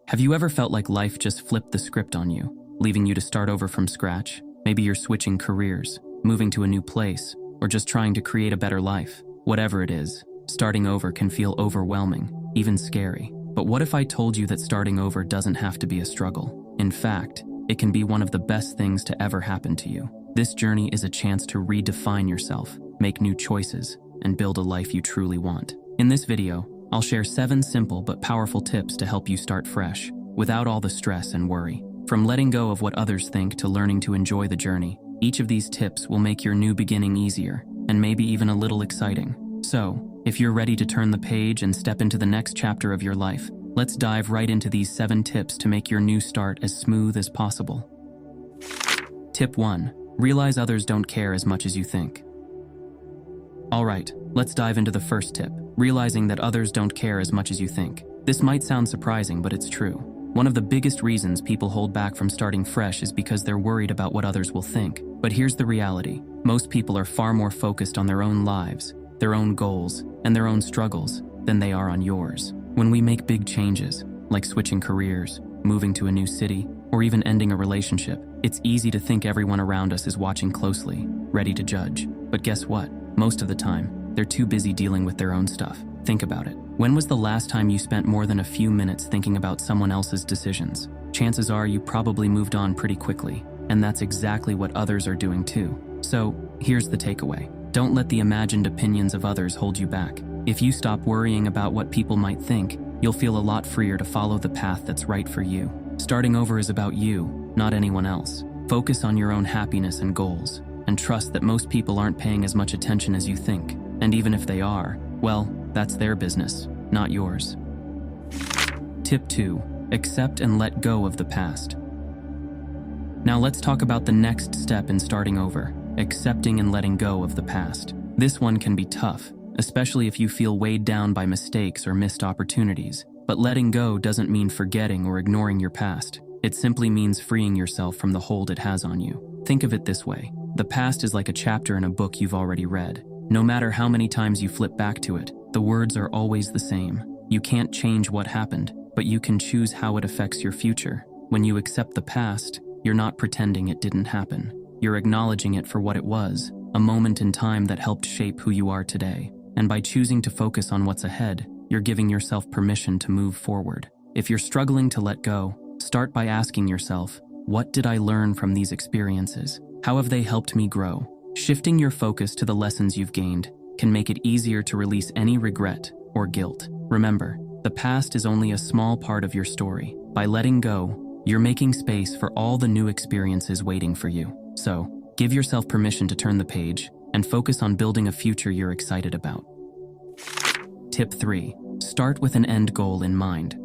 Have you ever felt like life just flipped the script on you, leaving you to start over from scratch? Maybe you're switching careers, moving to a new place, or just trying to create a better life. Whatever it is, starting over can feel overwhelming, even scary. But what if I told you that starting over doesn't have to be a struggle? In fact, it can be one of the best things to ever happen to you. This journey is a chance to redefine yourself, make new choices, and build a life you truly want. In this video, I'll share 7 simple but powerful tips to help you start fresh, without all the stress and worry. From letting go of what others think to learning to enjoy the journey, each of these tips will make your new beginning easier, and maybe even a little exciting. So, if you're ready to turn the page and step into the next chapter of your life, let's dive right into these 7 tips to make your new start as smooth as possible. Tip 1. Realize others don't care as much as you think. Alright, let's dive into the first tip, realizing that others don't care as much as you think. This might sound surprising, but it's true. One of the biggest reasons people hold back from starting fresh is because they're worried about what others will think. But here's the reality. Most people are far more focused on their own lives, their own goals, and their own struggles than they are on yours. When we make big changes, like switching careers, moving to a new city, or even ending a relationship, it's easy to think everyone around us is watching closely, ready to judge. But guess what? Most of the time, they're too busy dealing with their own stuff. Think about it. When was the last time you spent more than a few minutes thinking about someone else's decisions? Chances are you probably moved on pretty quickly, and that's exactly what others are doing too. So, here's the takeaway. Don't let the imagined opinions of others hold you back. If you stop worrying about what people might think, you'll feel a lot freer to follow the path that's right for you. Starting over is about you, not anyone else. Focus on your own happiness and goals, and trust that most people aren't paying as much attention as you think. And even if they are, well, that's their business, not yours. Tip 2. Accept and let go of the past. Now let's talk about the next step in starting over, accepting and letting go of the past. This one can be tough, especially if you feel weighed down by mistakes or missed opportunities. But letting go doesn't mean forgetting or ignoring your past. It simply means freeing yourself from the hold it has on you. Think of it this way. The past is like a chapter in a book you've already read. No matter how many times you flip back to it, the words are always the same. You can't change what happened, but you can choose how it affects your future. When you accept the past, you're not pretending it didn't happen. You're acknowledging it for what it was, a moment in time that helped shape who you are today. And by choosing to focus on what's ahead, you're giving yourself permission to move forward. If you're struggling to let go, start by asking yourself, what did I learn from these experiences? How have they helped me grow? Shifting your focus to the lessons you've gained can make it easier to release any regret or guilt. Remember, the past is only a small part of your story. By letting go, you're making space for all the new experiences waiting for you. So, give yourself permission to turn the page and focus on building a future you're excited about. Tip 3. Start with an end goal in mind.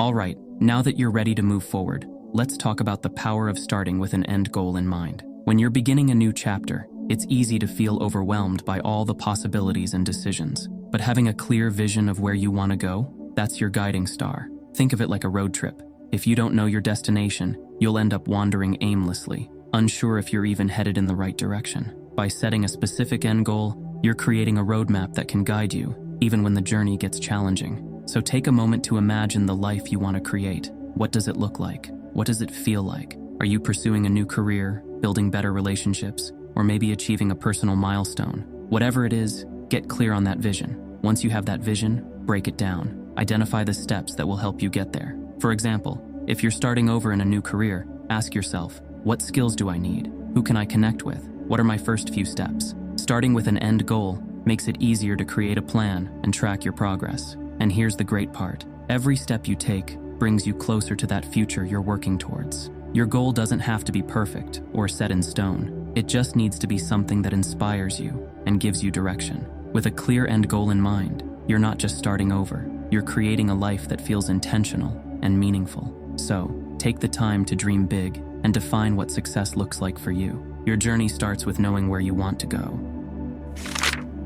Alright, now that you're ready to move forward, let's talk about the power of starting with an end goal in mind. When you're beginning a new chapter, it's easy to feel overwhelmed by all the possibilities and decisions. But having a clear vision of where you want to go, that's your guiding star. Think of it like a road trip. If you don't know your destination, you'll end up wandering aimlessly, unsure if you're even headed in the right direction. By setting a specific end goal, you're creating a roadmap that can guide you, even when the journey gets challenging. So take a moment to imagine the life you want to create. What does it look like? What does it feel like? Are you pursuing a new career, building better relationships, or maybe achieving a personal milestone? Whatever it is, get clear on that vision. Once you have that vision, break it down. Identify the steps that will help you get there. For example, if you're starting over in a new career, ask yourself, what skills do I need? Who can I connect with? What are my first few steps? Starting with an end goal makes it easier to create a plan and track your progress. And here's the great part. Every step you take brings you closer to that future you're working towards. Your goal doesn't have to be perfect or set in stone. It just needs to be something that inspires you and gives you direction. With a clear end goal in mind, you're not just starting over. You're creating a life that feels intentional and meaningful. So, take the time to dream big and define what success looks like for you. Your journey starts with knowing where you want to go.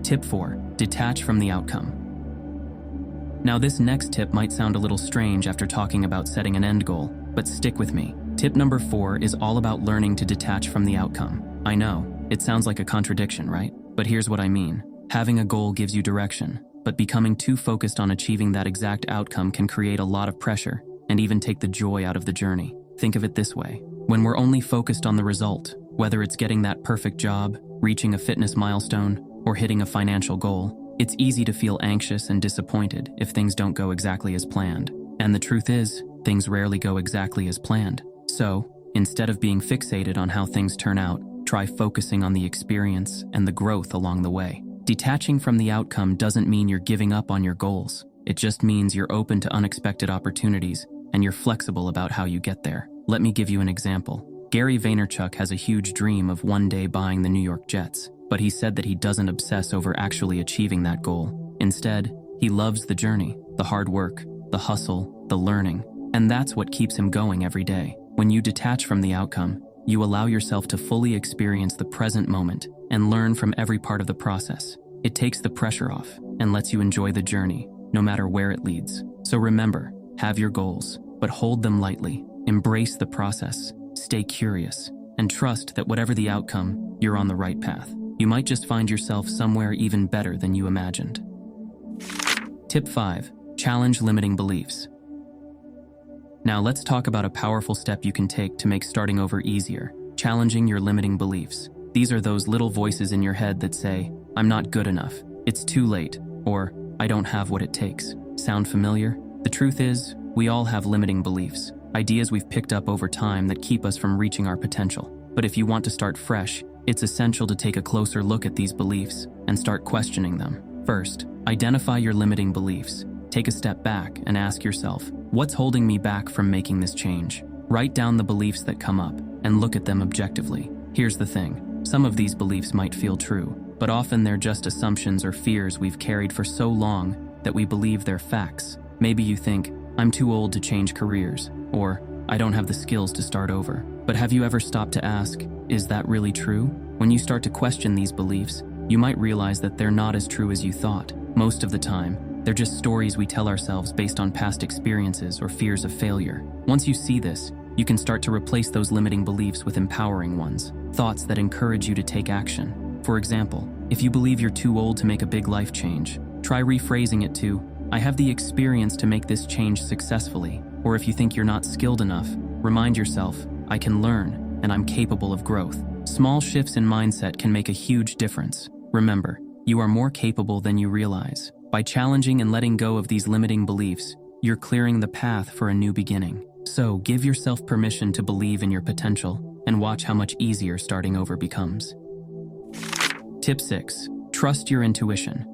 Tip 4. Detach from the outcome. Now this next tip might sound a little strange after talking about setting an end goal, but stick with me. Tip number 4 is all about learning to detach from the outcome. I know, it sounds like a contradiction, right? But here's what I mean. Having a goal gives you direction, but becoming too focused on achieving that exact outcome can create a lot of pressure and even take the joy out of the journey. Think of it this way. When we're only focused on the result, whether it's getting that perfect job, reaching a fitness milestone, or hitting a financial goal, it's easy to feel anxious and disappointed if things don't go exactly as planned. And the truth is, things rarely go exactly as planned. So, instead of being fixated on how things turn out, try focusing on the experience and the growth along the way. Detaching from the outcome doesn't mean you're giving up on your goals. It just means you're open to unexpected opportunities and you're flexible about how you get there. Let me give you an example. Gary Vaynerchuk has a huge dream of one day buying the New York Jets, but he said that he doesn't obsess over actually achieving that goal. Instead, he loves the journey, the hard work, the hustle, the learning, and that's what keeps him going every day. When you detach from the outcome, you allow yourself to fully experience the present moment and learn from every part of the process. It takes the pressure off and lets you enjoy the journey, no matter where it leads. So remember, have your goals, but hold them lightly. Embrace the process, stay curious, and trust that whatever the outcome, you're on the right path. You might just find yourself somewhere even better than you imagined. Tip 5. Challenge limiting beliefs. Now let's talk about a powerful step you can take to make starting over easier. Challenging your limiting beliefs. These are those little voices in your head that say, "I'm not good enough, it's too late," or "I don't have what it takes." Sound familiar? The truth is, we all have limiting beliefs, ideas we've picked up over time that keep us from reaching our potential. But if you want to start fresh, it's essential to take a closer look at these beliefs and start questioning them. First, identify your limiting beliefs. Take a step back and ask yourself, what's holding me back from making this change? Write down the beliefs that come up and look at them objectively. Here's the thing. Some of these beliefs might feel true, but often they're just assumptions or fears we've carried for so long that we believe they're facts. Maybe you think, "I'm too old to change careers," or "I don't have the skills to start over." But have you ever stopped to ask, is that really true? When you start to question these beliefs, you might realize that they're not as true as you thought. Most of the time, they're just stories we tell ourselves based on past experiences or fears of failure. Once you see this, you can start to replace those limiting beliefs with empowering ones, thoughts that encourage you to take action. For example, if you believe you're too old to make a big life change, try rephrasing it to, "I have the experience to make this change successfully." Or if you think you're not skilled enough, remind yourself, "I can learn, and I'm capable of growth." Small shifts in mindset can make a huge difference. Remember, you are more capable than you realize. By challenging and letting go of these limiting beliefs, you're clearing the path for a new beginning. So give yourself permission to believe in your potential and watch how much easier starting over becomes. Tip 6. Trust your intuition.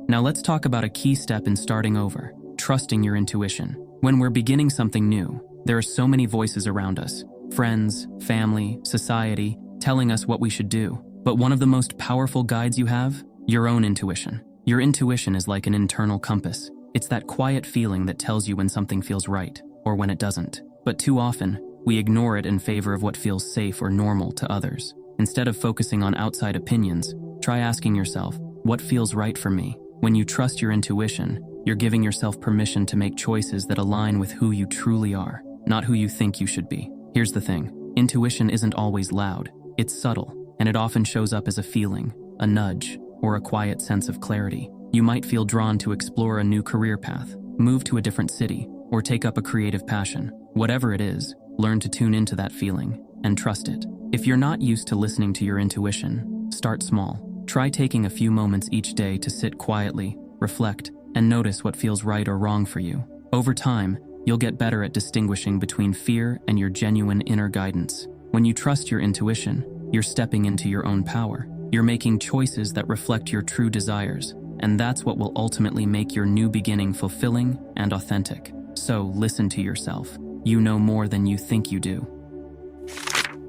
Now let's talk about a key step in starting over, trusting your intuition. When we're beginning something new, there are so many voices around us, friends, family, society, telling us what we should do. But one of the most powerful guides you have? Your own intuition. Your intuition is like an internal compass. It's that quiet feeling that tells you when something feels right, or when it doesn't. But too often, we ignore it in favor of what feels safe or normal to others. Instead of focusing on outside opinions, try asking yourself, what feels right for me? When you trust your intuition, you're giving yourself permission to make choices that align with who you truly are, not who you think you should be. Here's the thing, intuition isn't always loud. It's subtle, and it often shows up as a feeling, a nudge, or a quiet sense of clarity. You might feel drawn to explore a new career path, move to a different city, or take up a creative passion. Whatever it is, learn to tune into that feeling and trust it. If you're not used to listening to your intuition, start small. Try taking a few moments each day to sit quietly, reflect, and notice what feels right or wrong for you. Over time, you'll get better at distinguishing between fear and your genuine inner guidance. When you trust your intuition, you're stepping into your own power. You're making choices that reflect your true desires, and that's what will ultimately make your new beginning fulfilling and authentic. So listen to yourself. You know more than you think you do.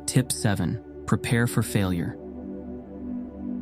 Tip 7. Prepare for failure.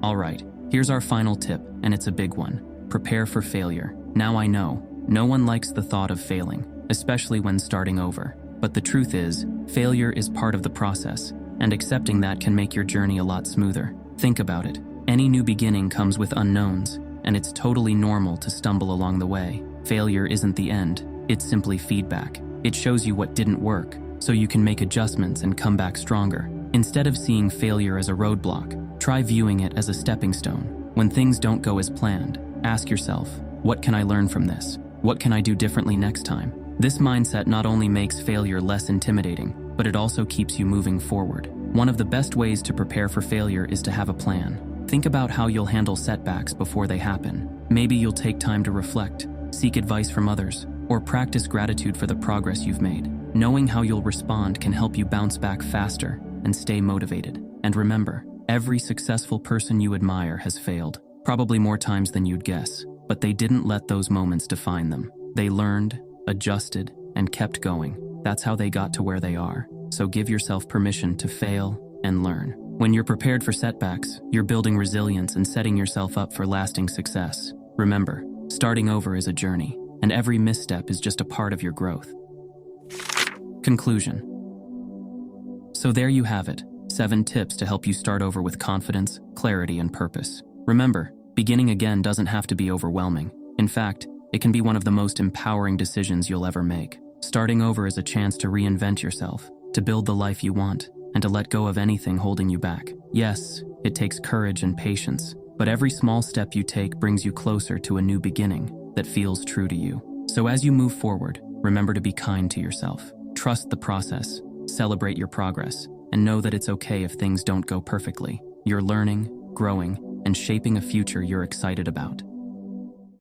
All right, here's our final tip, and it's a big one. Prepare for failure. Now I know, no one likes the thought of failing, especially when starting over. But the truth is, failure is part of the process, and accepting that can make your journey a lot smoother. Think about it. Any new beginning comes with unknowns, and it's totally normal to stumble along the way. Failure isn't the end, it's simply feedback. It shows you what didn't work, so you can make adjustments and come back stronger. Instead of seeing failure as a roadblock, try viewing it as a stepping stone. When things don't go as planned, Ask yourself, what can I learn from this? What can I do differently next time? This mindset not only makes failure less intimidating, but it also keeps you moving forward. One of the best ways to prepare for failure is to have a plan. Think about how you'll handle setbacks before they happen. Maybe you'll take time to reflect, seek advice from others, or practice gratitude for the progress you've made. Knowing how you'll respond can help you bounce back faster and stay motivated. And remember, every successful person you admire has failed, probably more times than you'd guess, but they didn't let those moments define them. They learned, adjusted, and kept going. That's how they got to where they are. So give yourself permission to fail and learn. When you're prepared for setbacks, you're building resilience and setting yourself up for lasting success. Remember, starting over is a journey, and every misstep is just a part of your growth. Conclusion. So there you have it, 7 tips to help you start over with confidence, clarity, and purpose. Remember, beginning again doesn't have to be overwhelming. In fact, it can be one of the most empowering decisions you'll ever make. Starting over is a chance to reinvent yourself, to build the life you want, and to let go of anything holding you back. Yes, it takes courage and patience, but every small step you take brings you closer to a new beginning that feels true to you. So as you move forward, remember to be kind to yourself. Trust the process, celebrate your progress, and know that it's okay if things don't go perfectly. You're learning, growing, and shaping a future you're excited about.